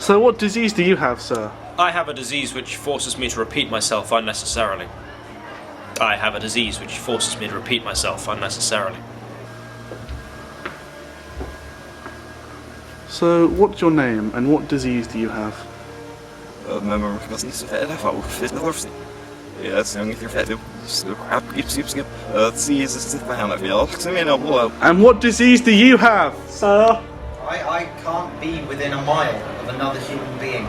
So what disease do you have, sir? I have a disease which forces me to repeat myself unnecessarily. I have a disease which forces me to repeat myself unnecessarily. So what's your name and what disease do you have? And what disease do you have, sir? I can't be within a mile of another human being.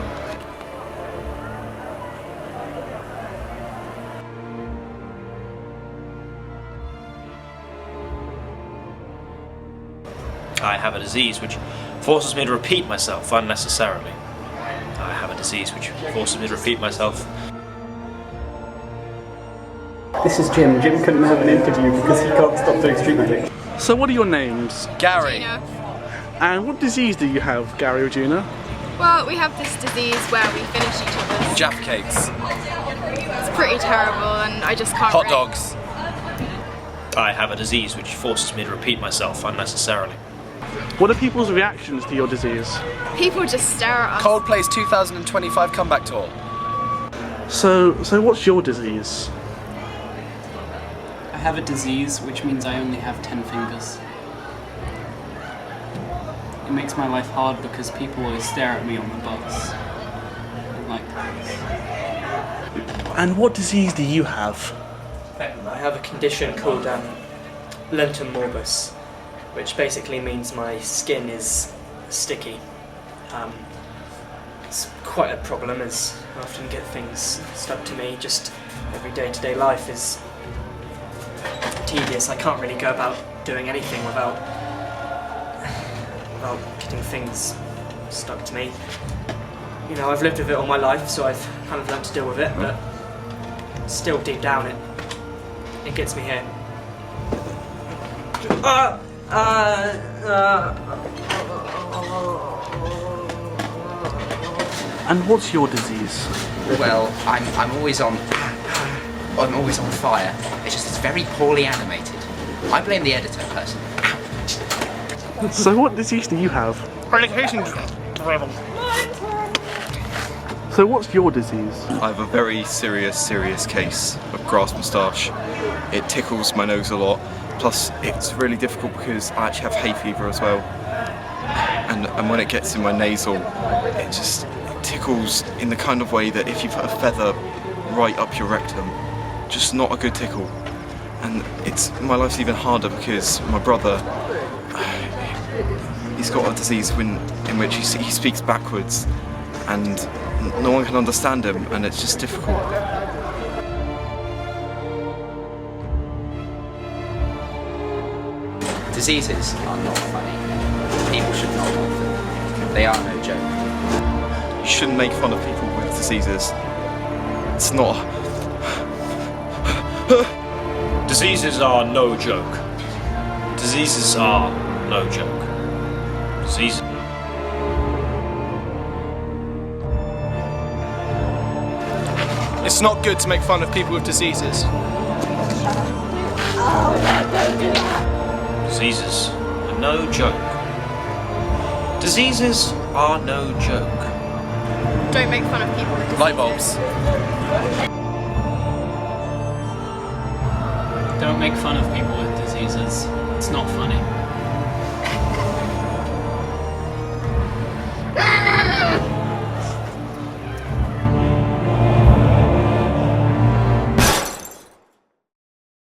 I have a disease which forces me to repeat myself unnecessarily. I have a disease which forces me to repeat myself. This is Jim. Jim couldn't have an interview because he can't stop doing street magic. So what are your names? Gary. Gina. And what disease do you have, Gary or Gina? Well, we have this disease where we finish each other's. Jaffa cakes. It's pretty terrible and I just can't Hot really- dogs. I have a disease which forces me to repeat myself unnecessarily. What are people's reactions to your disease? People just stare at us. Coldplay's 2025 comeback tour. So what's your disease? I have a disease which means I only have 10 fingers. It makes my life hard because people always stare at me on the bus. Like this. And what disease do you have? I have a condition called lentum morbus, which basically means my skin is sticky. It's quite a problem as I often get things stuck to me. Just every day-to-day life is tedious. I can't really go about doing anything without getting things stuck to me. You know, I've lived with it all my life, so I've kind of learned to deal with it, but still deep down it gets me here. And what's your disease? Well, I'm always on fire. It's just it's very poorly animated. I blame the editor personally. So what disease do you have? So what's your disease? I have a very serious case of grass moustache. It tickles my nose a lot. Plus, it's really difficult because I actually have hay fever as well. And when it gets in my nasal, it tickles in the kind of way that if you put a feather right up your rectum, just not a good tickle. And my life's even harder because my brother, he's got a disease in which he speaks backwards and no one can understand him, and it's just difficult. Diseases are not funny. People should not love them. They are no joke. You shouldn't make fun of people with diseases. It's not. Diseases are no joke. Diseases are no joke. Diseases. It's not good to make fun of people with diseases. Diseases are no joke. Diseases are no joke. Don't make fun of people with diseases. Light bulbs. Don't make fun of people with diseases. It's not funny.